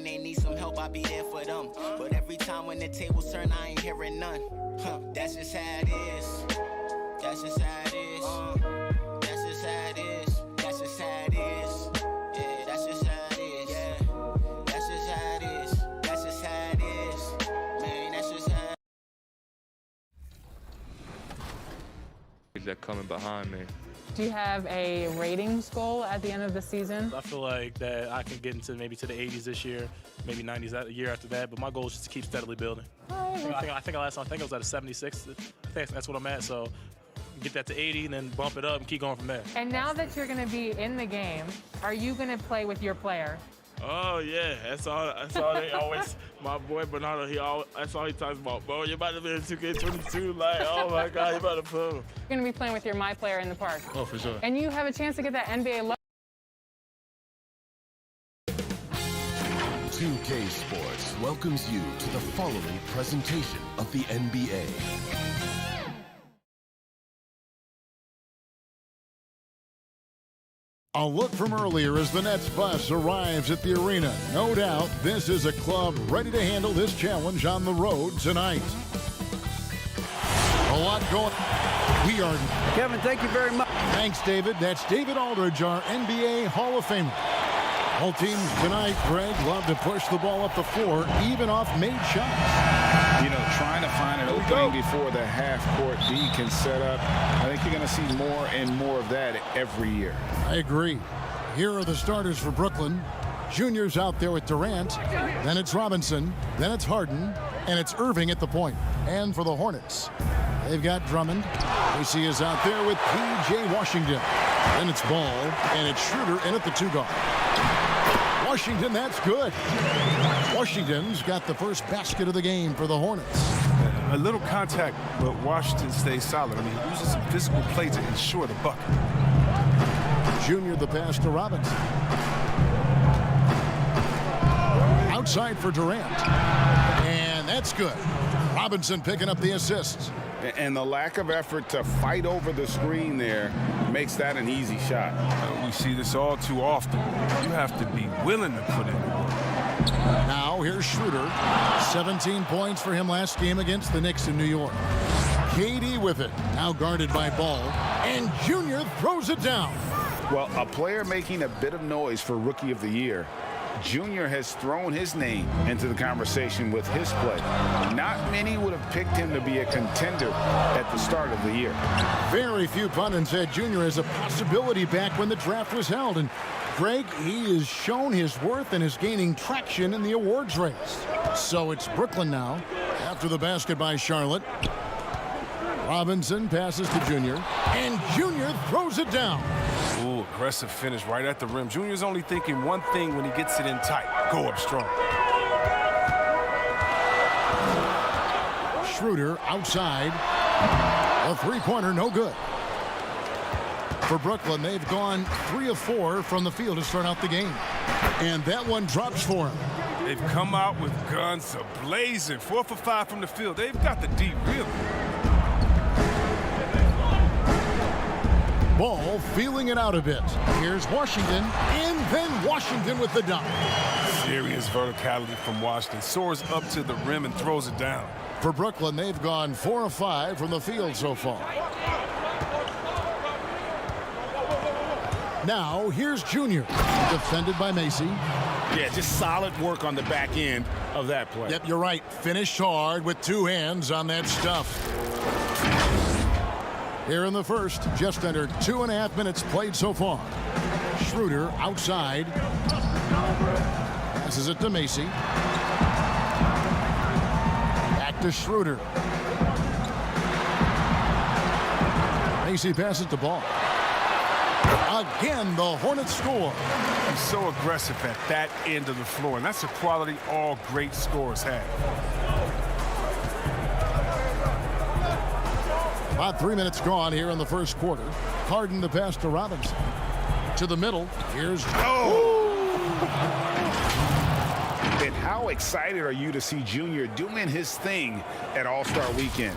and they need some help, I'll be there for them. But every time when the tables turn, I ain't hearing none. That's just how it is. That's just how it is. That's just how it is. That's just how it is. Yeah, that's just how it is. Yeah, that's just how it is. That's just how it is. Man, that's just how it is. That coming behind me. Do you have a ratings goal at the end of the season? I feel like that I can get into maybe to the 80s this year, maybe 90s that year after that, but my goal is just to keep steadily building. I think last time I was at a 76. I think that's what I'm at, so get that to 80 and then bump it up and keep going from there. And now that you're going to be in the game, are you going to play with your player? Oh yeah, that's all they always. My boy Bernardo, that's all he talks about. Bro, you're about to be in 2K22. Like, oh my God, you about to put him. You're going to be playing with your my player in the park. Oh, for sure. And you have a chance to get that NBA logo. 2K Sports welcomes you to the following presentation of the NBA. A look from earlier as the Nets bus arrives at the arena. No doubt, this is a club ready to handle this challenge on the road tonight. A lot going. We are. Kevin, thank you very much. Thanks, David. That's David Aldridge, our NBA Hall of Famer. All teams tonight, Greg, love to push the ball up the floor, even off made shots. You know, trying to find an opening before the half-court D can set up. I think you're going to see more and more of that every year. I agree. Here are the starters for Brooklyn. Junior's out there with Durant. Then it's Robinson. Then it's Harden. And it's Irving at the point. And for the Hornets, they've got Drummond. AC is out there with P.J. Washington. Then it's Ball. And it's Schroeder in at the 2-guard. Washington, that's good. Washington's got the first basket of the game for the Hornets. A little contact, but Washington stays solid. I mean, he uses some physical play to ensure the bucket. Junior the pass to Robinson. Outside for Durant. And that's good. Robinson picking up the assist. And the lack of effort to fight over the screen there makes that an easy shot. We see this all too often. You have to be willing to put in the work. Now here's Schroeder. 17 points for him last game against the Knicks in New York. KD with it. Now guarded by Ball. And Junior throws it down. Well, a player making a bit of noise for Rookie of the Year. Junior has thrown his name into the conversation with his play. Not many would have picked him to be a contender at the start of the year. Very few pundits said Junior as a possibility back when the draft was held. And Greg, he has shown his worth and is gaining traction in the awards race. So it's Brooklyn now after the basket by Charlotte. Robinson passes to Junior. And Junior throws it down. Ooh, aggressive finish right at the rim. Junior's only thinking one thing when he gets it in tight. Go up strong. Schroeder outside. A three-pointer, no good. For Brooklyn, they've gone 3 of 4 from the field to start out the game. And that one drops for him. They've come out with guns blazing. 4 for 5 from the field. They've got the D really. Ball feeling it out a bit. Here's Washington, and then Washington with the dunk. Serious verticality from Washington. Soars up to the rim and throws it down. For Brooklyn, they've gone 4 of 5 from the field so far. Now, here's Junior. Defended by Macy. Yeah, just solid work on the back end of that play. Yep, you're right. Finished hard with 2 hands on that stuff. Here in the first, just under 2.5 minutes played so far. Schroeder outside. Passes it to Macy. Back to Schroeder. Macy passes to Ball. Again, the Hornets score. He's so aggressive at that end of the floor, and that's a quality all great scorers have. About 3 minutes gone here in the first quarter. Harden the pass to Robinson. To the middle. Here's... And how excited are you to see Junior doing his thing at All-Star Weekend?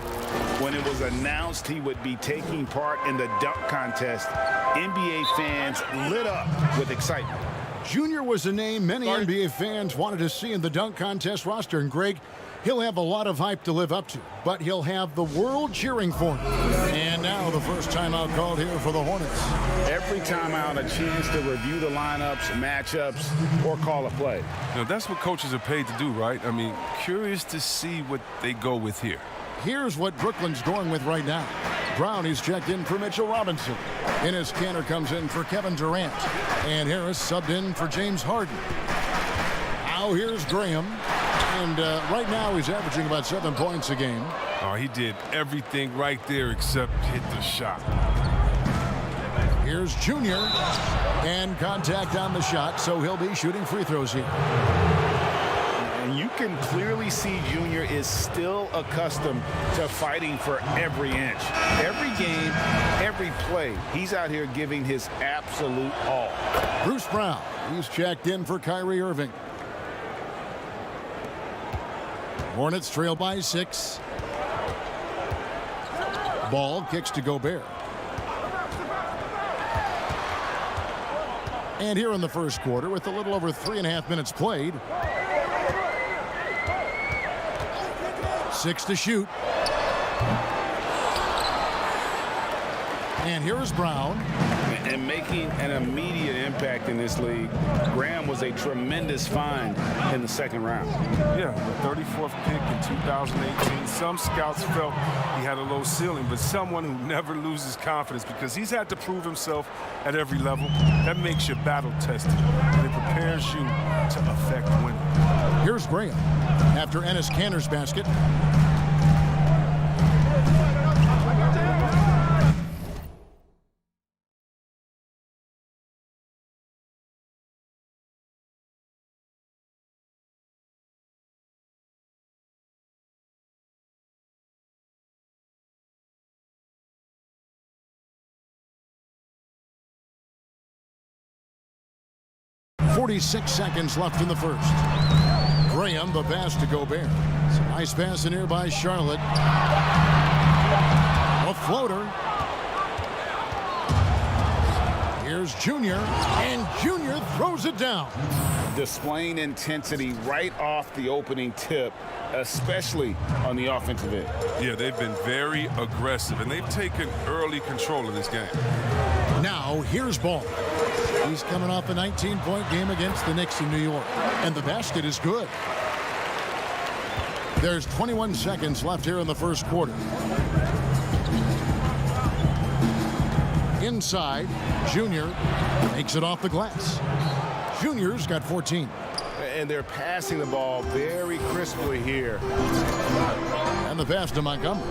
When it was announced he would be taking part in the dunk contest, NBA fans lit up with excitement. Junior was a name many NBA fans wanted to see in the dunk contest roster. And, Greg, he'll have a lot of hype to live up to, but he'll have the world cheering for him. And now the first timeout called here for the Hornets. Every timeout, a chance to review the lineups, matchups, or call a play. You know, that's what coaches are paid to do, right? I mean, curious to see what they go with here. Here's what Brooklyn's going with right now. Brown, he's checked in for Mitchell Robinson. Enes Kanter comes in for Kevin Durant. And Harris subbed in for James Harden. Now here's Graham. And right now he's averaging about 7 points a game. Oh, he did everything right there except hit the shot. Here's Junior. And contact on the shot, so he'll be shooting free throws here. And you can clearly see Junior is still accustomed to fighting for every inch. Every game, every play, he's out here giving his absolute all. Bruce Brown, he's checked in for Kyrie Irving. Hornets trail by 6. Ball kicks to Gobert. And here in the first quarter, with a little over 3.5 minutes played, 6 to shoot. And here is Brown. And making an immediate impact in this league, Graham was a tremendous find in the second round. Yeah, the 34th pick in 2018. Some scouts felt he had a low ceiling, but someone who never loses confidence because he's had to prove himself at every level. That makes you battle-tested, and it prepares you to affect winning. Here's Graham after Enes Kanter's basket. .46 seconds left in the first. Graham, the pass to Gobert. It's a nice pass in here by Charlotte. A floater. Here's Junior, and Junior throws it down. Displaying intensity right off the opening tip, especially on the offensive end. Yeah, they've been very aggressive, and they've taken early control of this game. Now, here's Ball. He's coming off a 19-point game against the Knicks in New York, and the basket is good. There's 21 seconds left here in the first quarter. Inside, Junior makes it off the glass. Junior's got 14. And they're passing the ball very crisply here. And the pass to Montgomery.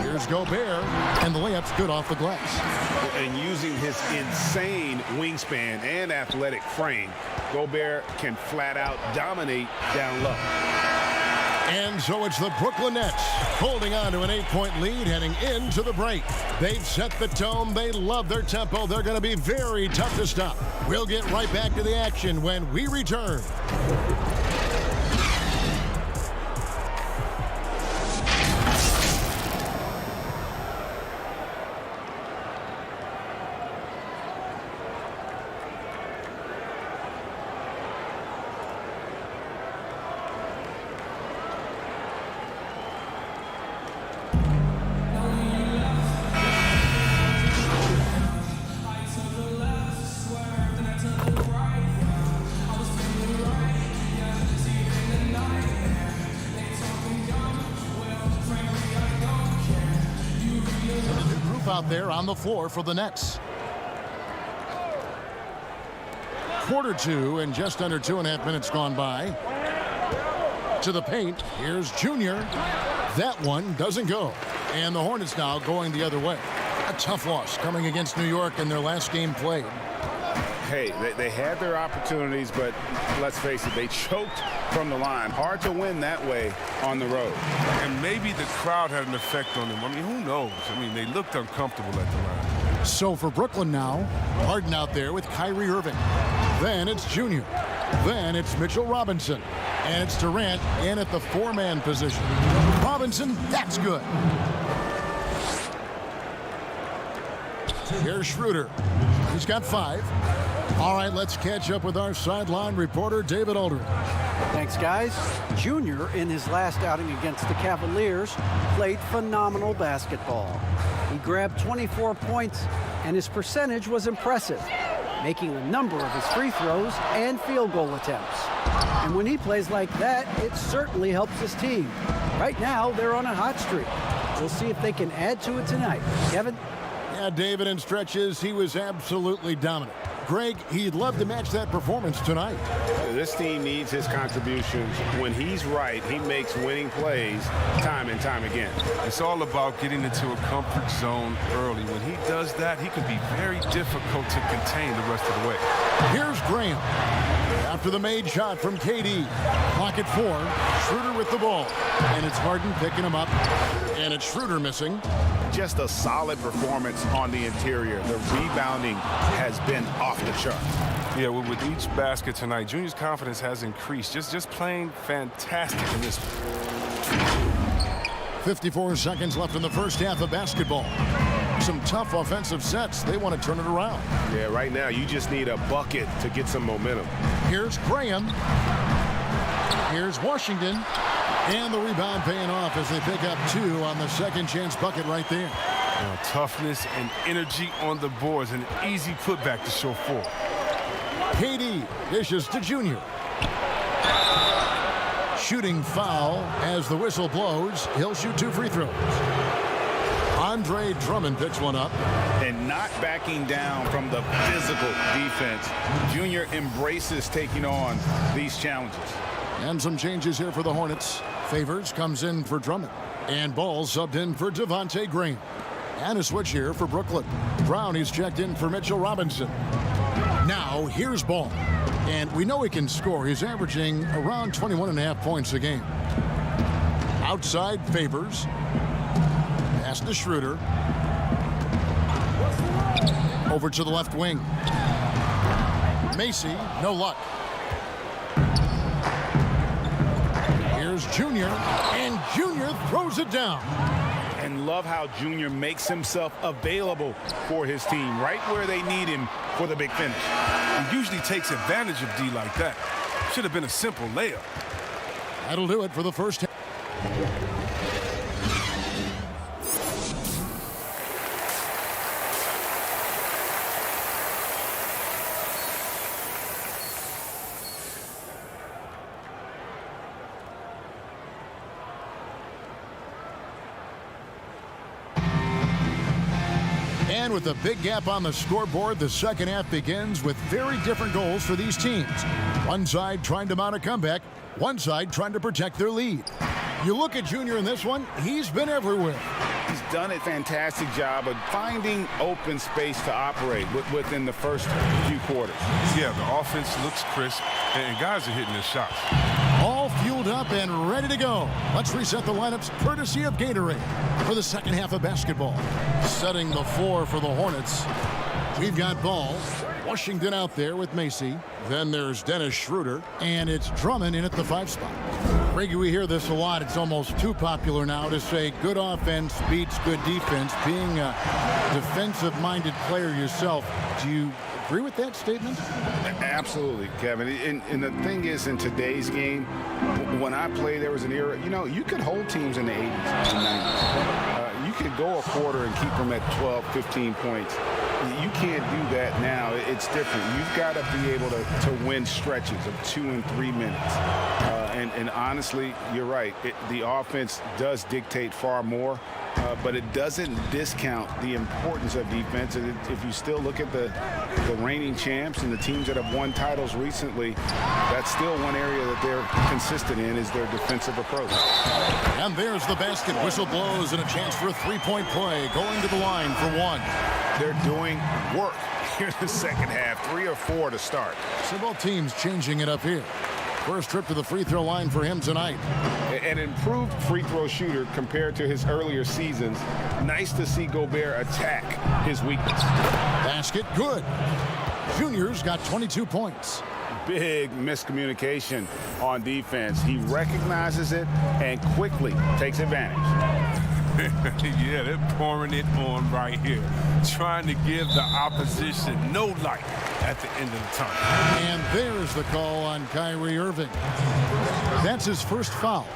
Here's Gobert, and the layup's good off the glass. And using his insane wingspan and athletic frame, Gobert can flat out dominate down low. And so it's the Brooklyn Nets holding on to an 8-point lead heading into the break. They've set the tone. They love their tempo. They're going to be very tough to stop. We'll get right back to the action when we return. Out there on the floor for the Nets. Quarter 2 and just under 2.5 minutes gone by. To the paint. Here's Junior. That one doesn't go. And the Hornets now going the other way. A tough loss coming against New York in their last game played. Hey, they had their opportunities, but let's face it, they choked from the line. Hard to win that way on the road. And maybe the crowd had an effect on them. I mean, who knows? I mean, they looked uncomfortable at the line. So for Brooklyn now, Harden out there with Kyrie Irving. Then it's Junior. Then it's Mitchell Robinson. And it's Durant in at the 4-man position. Robinson, that's good. Here's Schroeder. He's got 5. All right, let's catch up with our sideline reporter, David Aldridge. Thanks, guys. Junior, in his last outing against the Cavaliers, played phenomenal basketball. He grabbed 24 points, and his percentage was impressive, making a number of his free throws and field goal attempts. And when he plays like that, it certainly helps his team. Right now, they're on a hot streak. We'll see if they can add to it tonight. Kevin? Yeah, David, in stretches, he was absolutely dominant. Greg, he'd love to match that performance tonight. This team needs his contributions. When he's right, he makes winning plays time and time again. It's all about getting into a comfort zone early. When he does that, he can be very difficult to contain the rest of the way. Here's Graham. After the made shot from KD. Clock at 4. Schroeder with the ball. And it's Harden picking him up. And it's Schroeder missing. Just a solid performance on the interior. The rebounding has been off the chart. Yeah, well, with each basket tonight, Junior's confidence has increased. Just playing fantastic in this. 54 seconds left in the first half of basketball. Some tough offensive sets. They want to turn it around. Yeah, right now you just need a bucket to get some momentum. Here's Graham. Here's Washington. And the rebound paying off as they pick up 2 on the second chance bucket right there. Toughness and energy on the boards. An easy putback to show forth. KD dishes to Junior. Shooting foul as the whistle blows. He'll shoot 2 free throws. Andre Drummond picks one up. And not backing down from the physical defense. Junior embraces taking on these challenges. And some changes here for the Hornets. Favors comes in for Drummond. And Ball subbed in for Devontae Graham. And a switch here for Brooklyn. Brownie's checked in for Mitchell Robinson. Now here's Ball. And we know he can score. He's averaging around 21.5 points a game. Outside Favors. Pass to Schroeder. Over to the left wing. Macy, no luck. Here's Junior, and Junior throws it down. And love how Junior makes himself available for his team, right where they need him for the big finish. He usually takes advantage of D like that. Should have been a simple layup. That'll do it for the first half. And with a big gap on the scoreboard, the second half begins with very different goals for these teams. One side trying to mount a comeback, one side trying to protect their lead. You look at Junior in this one, he's been everywhere. He's done a fantastic job of finding open space to operate within the first few quarters. Yeah, the offense looks crisp, and guys are hitting their shots. All fueled up and ready to go. Let's reset the lineups courtesy of Gatorade for the second half of basketball. Setting the floor for the Hornets. We've got Ball. Washington out there with Macy. Then there's Dennis Schroeder. And it's Drummond in at the 5 spot. Reggie, we hear this a lot. It's almost too popular now to say good offense beats good defense. Being a defensive-minded player yourself, do you agree with that statement? Absolutely, Kevin. And the thing is, in today's game, when I play, there was an era, you could hold teams in the 80s and 90s. You could go a quarter and keep them at 12, 15 points. You can't do that now. It's different. You've got to be able to win stretches of 2 and 3 minutes. And honestly, you're right. The offense does dictate far more, but it doesn't discount the importance of defense. And if you still look at the reigning champs and the teams that have won titles recently, that's still one area that they're consistent in is their defensive approach. And there's the basket. Whistle blows and a chance for a 3-point play. Going to the line for 1. They're doing work here in the second half. 3 or 4 to start. So both teams changing it up here. First trip to the free throw line for him tonight. An improved free throw shooter compared to his earlier seasons. Nice to see Gobert attack his weakness. Basket good. Junior's got 22 points. Big miscommunication on defense. He recognizes it and quickly takes advantage. Yeah, they're pouring it on right here. Trying to give the opposition no light. at the end of the tunnel. And there's the call on Kyrie Irving. That's his first foul.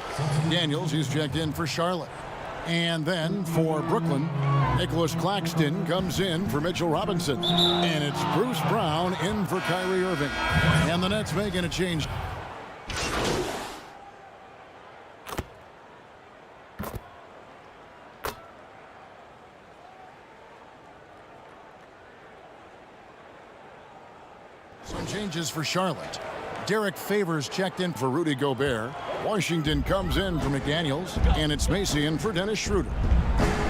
Daniels, he's checked in for Charlotte. And then for Brooklyn, Nicholas Claxton comes in for Mitchell Robinson. And it's Bruce Brown in for Kyrie Irving. And the Nets making a change. Some changes for Charlotte. Derek Favors checked in for Rudy Gobert. Washington comes in for McDaniels. And it's Macy in for Dennis Schroeder.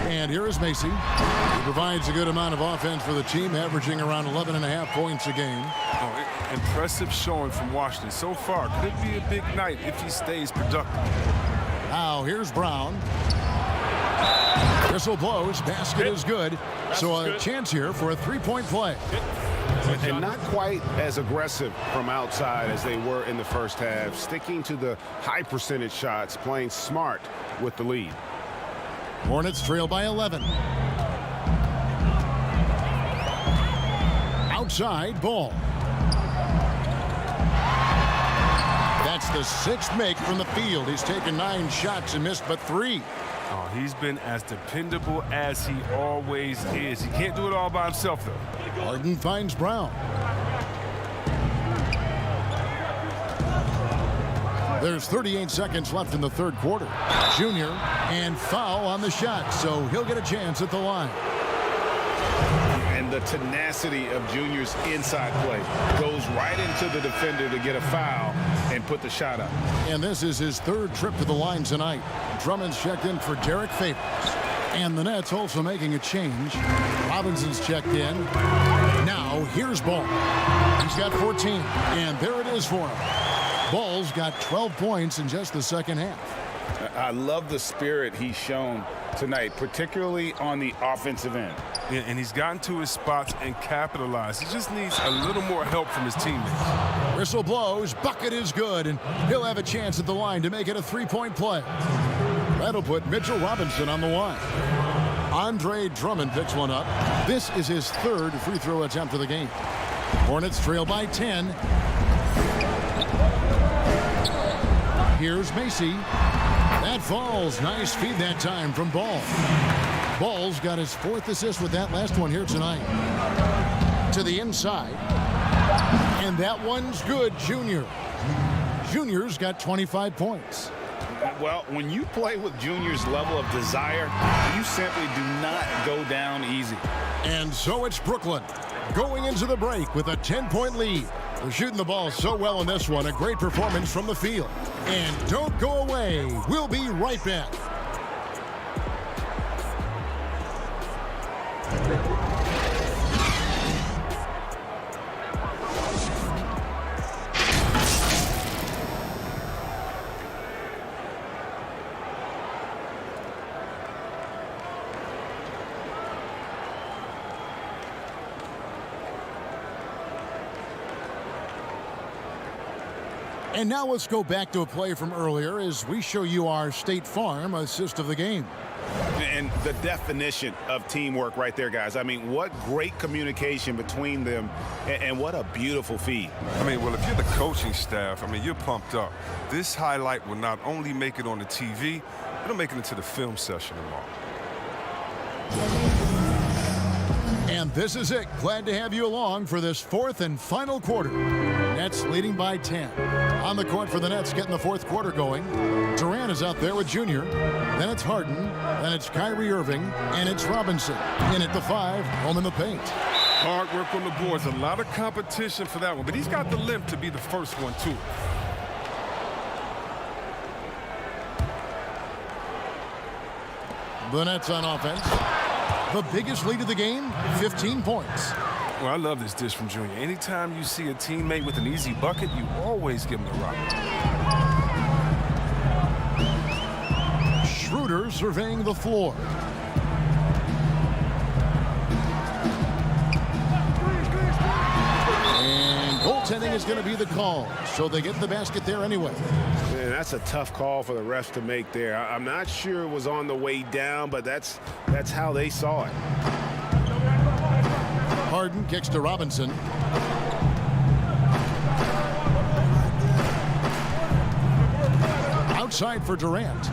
And here is Macy. He provides a good amount of offense for the team, averaging around 11.5 points a game. Oh, impressive showing from Washington so far. Could be a big night if he stays productive. Now here's Brown. Whistle blows. Basket is good. So a chance here for a three-point play. And not quite as aggressive from outside as they were in the first half, sticking to the high percentage shots, playing smart with the lead. Hornets trail by 11. Outside ball. That's the sixth make from the field. He's taken 9 shots and missed but 3. Oh, he's been as dependable as he always is. He can't do it all by himself, though. Harden finds Brown. There's 38 seconds left in the third quarter. Junior, and foul on the shot, so he'll get a chance at the line. And the tenacity of Junior's inside play goes right into the defender to get a foul and put the shot up. And this is his third trip to the line tonight. Drummond's checked in for Derek Favors. And the Nets also making a change. Robinson's checked in. Now here's Ball. He's got 14, and there it is for him. Ball's got 12 points in just the second half. I love the spirit he's shown tonight, particularly on the offensive end. Yeah, and he's gotten to his spots and capitalized. He just needs a little more help from his teammates. Whistle blows. Bucket is good, and he'll have a chance at the line to make it a three-point play. That'll put Mitchell Robinson on the line. Andre Drummond picks one up. This is his third free throw attempt of the game. Hornets trail by 10. Here's Macy. That falls. Nice feed that time from Ball. Ball's got his 4th assist with that last one here tonight. To the inside. And that one's good, Junior. Junior's got 25 points. Well, when you play with Junior's level of desire, you simply do not go down easy. And so it's Brooklyn going into the break with a 10-point lead. They're shooting the ball so well in this one. A great performance from the field. And don't go away. We'll be right back. And now let's go back to a play from earlier as we show you our State Farm assist of the game. And the definition of teamwork right there, guys. I mean, what great communication between them, and what a beautiful feed. I mean, well, if you're the coaching staff, I mean, you're pumped up. This highlight will not only make it on the TV, it'll make it into the film session tomorrow. And this is it. Glad to have you along for this 4th and final quarter. Nets leading by 10. On the court for the Nets, getting the 4th quarter going. Durant is out there with Junior. Then it's Harden. Then it's Kyrie Irving. And it's Robinson. In at the 5, home in the paint. Hard work on the boards. A lot of competition for that one. But he's got the limp to be the first one, too. The Nets on offense. The biggest lead of the game, 15 points. Well, I love this dish from Junior. Anytime you see a teammate with an easy bucket, you always give him the rock. Schroeder surveying the floor. And goaltending is going to be the call, so they get the basket there anyway. Man, that's a tough call for the refs to make there. I'm not sure it was on the way down, but that's how they saw it. Harden kicks to Robinson. outside for Durant.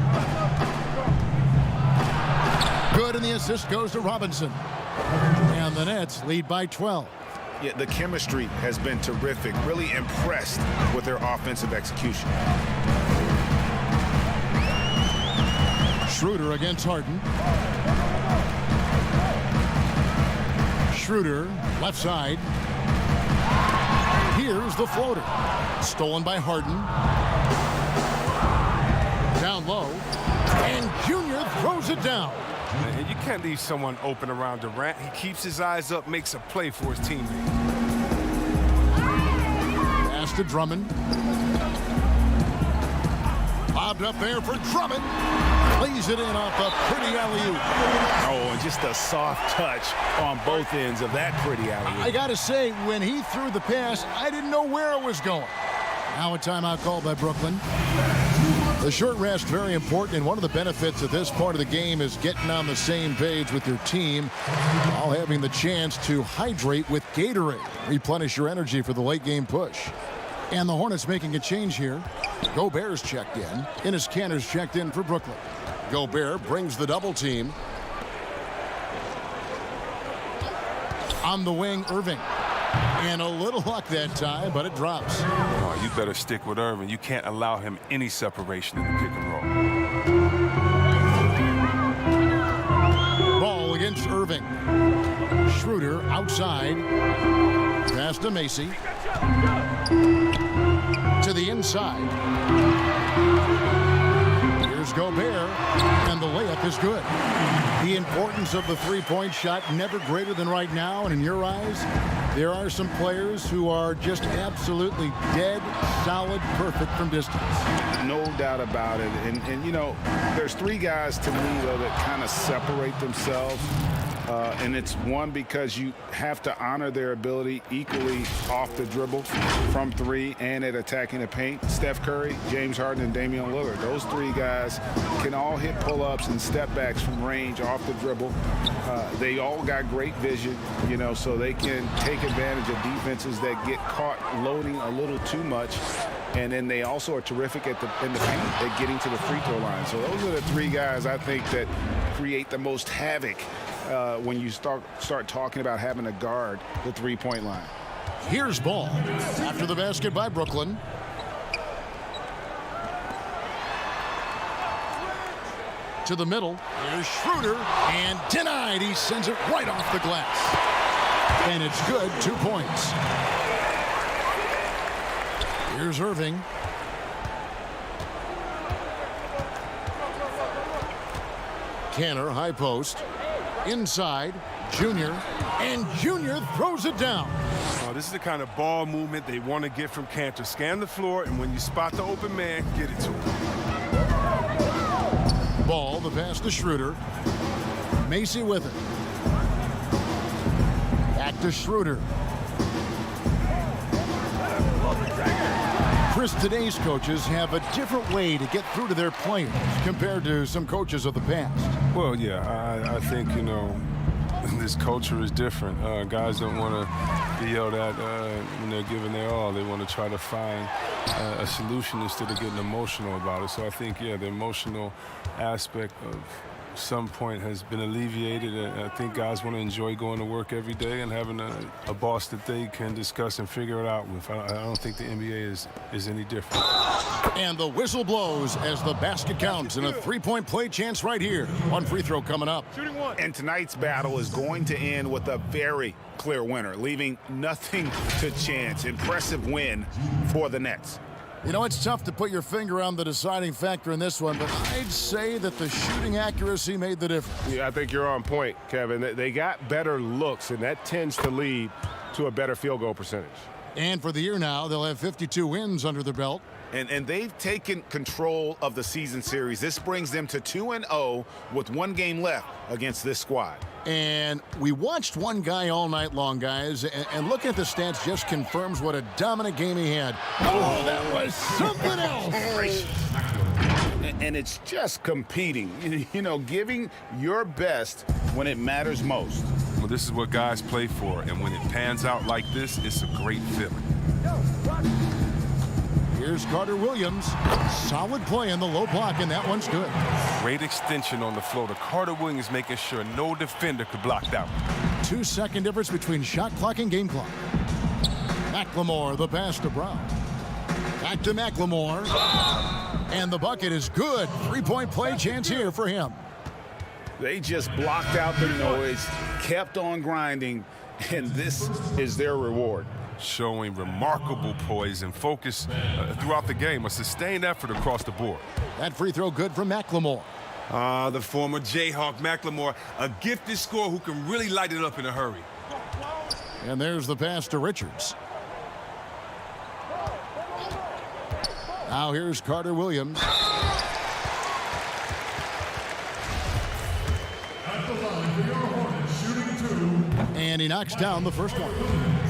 Good, and the assist goes to Robinson. And the Nets lead by 12. Yeah, the chemistry has been terrific. Really impressed with their offensive execution. Schroeder against Harden. Schroeder, left side. Here's the floater. Stolen by Harden. Down low. And Junior throws it down. And you can't leave someone open around Durant. He keeps his eyes up, makes a play for his teammate. Pass to Drummond. Lobbed up there for Drummond. Lays it in off a pretty alley-oop. Oh, and just a soft touch on both ends of that pretty alley-oop. I got to say, when he threw the pass, I didn't know where it was going. Now a timeout called by Brooklyn. The short rest, very important, and one of the benefits of this part of the game is getting on the same page with your team while having the chance to hydrate with Gatorade. Replenish your energy for the late game push. And the Hornets making a change here. Gobert's checked in. Enes Kanter's checked in for Brooklyn. Gobert brings the double team. On the wing, Irving. And a little luck that time, but it drops. Oh, you better stick with Irving. You can't allow him any separation in the pick and roll. Ball against Irving. Schroeder outside. Pass to Macy. To the inside. Here's Gobert, and the layup is good. The importance of the three-point shot never greater than right now, and in your eyes, there are some players who are just absolutely dead, solid, perfect from distance. No doubt about it. And you know, there's three guys to me, though, that kind of separate themselves. And it's one, because you have to honor their ability equally off the dribble from three and at attacking the paint. Steph Curry, James Harden, and Damian Lillard. Those three guys can all hit pull-ups and step backs from range off the dribble. They all got great vision, you know, so they can take advantage of defenses that get caught loading a little too much. And then they also are terrific in the paint at getting to the free throw line. So those are the three guys I think that create the most havoc when you start talking about having to guard the three-point line. Here's Ball after the basket by Brooklyn. To the middle. Here's Schroeder, and denied. He sends it right off the glass. And it's good, 2 points. Here's Irving. Kanter, high post. Inside, Junior, and Junior throws it down. Oh, this is the kind of ball movement they want to get from Kanter. Scan the floor, and when you spot the open man, get it to him. Ball, the pass to Schroeder. Macy with it. Back to Schroeder. Chris, today's coaches have a different way to get through to their players compared to some coaches of the past. Well, yeah, I think, you know, this culture is different. Guys don't want to be yelled at when they're giving their all. They want to try to find a solution instead of getting emotional about it. So I think, yeah, the emotional aspect of some point has been alleviated. I think guys want to enjoy going to work every day and having a boss that they can discuss and figure it out with. I don't think the NBA is any different. And the whistle blows as the basket counts, and a three-point play chance right here. One free throw coming up. Shooting one. And tonight's battle is going to end with a very clear winner, leaving nothing to chance. Impressive win for the Nets. You know, it's tough to put your finger on the deciding factor in this one, but I'd say that the shooting accuracy made the difference. Yeah, I think you're on point, Kevin. They got better looks, and that tends to lead to a better field goal percentage. And for the year now, they'll have 52 wins under their belt. And they've taken control of the season series. This brings them to 2-0 with one game left against this squad. And we watched one guy all night long, guys, and looking at the stats just confirms what a dominant game he had. Oh, that was something else. And it's just competing, you know, giving your best when it matters most. Well, this is what guys play for, and when it pans out like this, it's a great feeling. Here's Carter Williams. Solid play in the low block, and that one's good. Great extension on the floor to Carter Williams, making sure no defender could block that one. 2-second difference between shot clock and game clock. McLemore, the pass to Brown. Back to McLemore. And the bucket is good. 3-point play chance here for him. They just blocked out the noise, kept on grinding, and this is their reward. Showing remarkable poise and focus throughout the game. A sustained effort across the board. That free throw good from McLemore. The former Jayhawk McLemore, a gifted scorer who can really light it up in a hurry. And there's the pass to Richards. Now here's Carter Williams. And he knocks down the first one.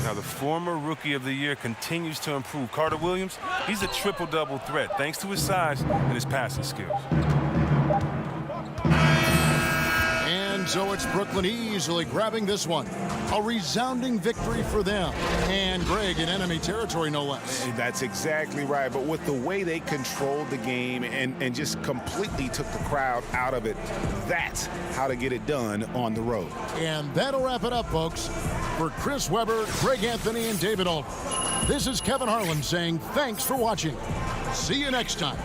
Now the former Rookie of the Year continues to improve. Carter Williams, he's a triple-double threat thanks to his size and his passing skills. And so it's Brooklyn easily grabbing this one. A resounding victory for them. And Greg in enemy territory, no less. That's exactly right. But with the way they controlled the game and just completely took the crowd out of it, that's how to get it done on the road. And that'll wrap it up, folks. For Chris Webber, Greg Anthony, and David Aldridge, this is Kevin Harlan saying thanks for watching. See you next time.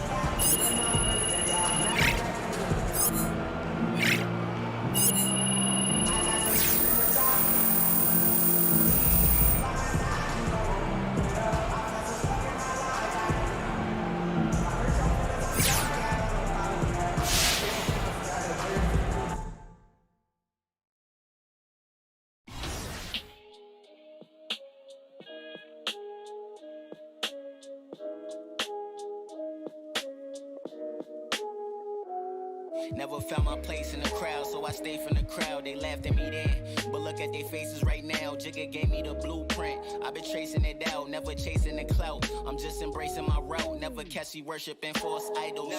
Never found my place in the crowd, so I stayed from the crowd. They laughed at me then, but look at their faces right now. Jigga gave me the blueprint. I've been tracing it out, never chasing the clout. I'm just embracing my route, never catchy worshiping false idols.